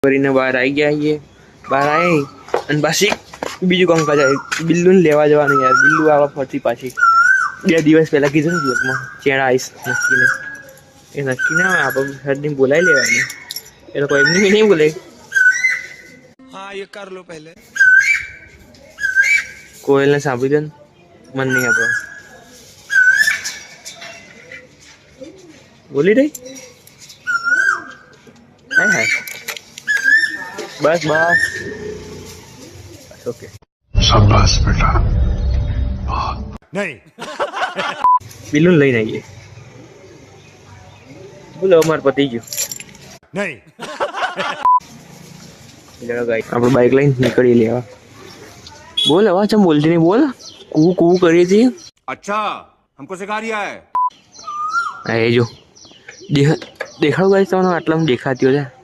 કરીને બહાર આવી ગયા છીએ. બહાર આવી અને પાછી બીજું કામ કરે બિલ્લુને લેવા જવાનું યાર. બિલ્લુ આવા ફરતી પાછી 2 દિવસ પહેલા કીધું ને બ્લોગમાં ચેણા આવીશ નક્કીને. એ નક્કી ના હોય આપણે સરની બોલાવી લેવાની. એ લોકો એમની નહીં બોલે. हाँ ये कर लो पहले. કોયલને સાંભળી દે ને મન નહીં આપણે બોલી રહી. હા હા બસ બસ ઓકે शाबाश बेटा. नहीं. બિલ્લુને લઈને આવીએ. બોલો અમારે પતી ગયું. नहीं. આપણે બાઇક લઈને નીકળી લેવા. બોલ અવાજ ચમ બોલતી નહીં. બોલ કૂ કૂ કરી હતી. अच्छा हमको सिखा रिया है. હા એ જો દેખાડું ગાઈસ તમને આટલામાં દેખાતી હોય છે.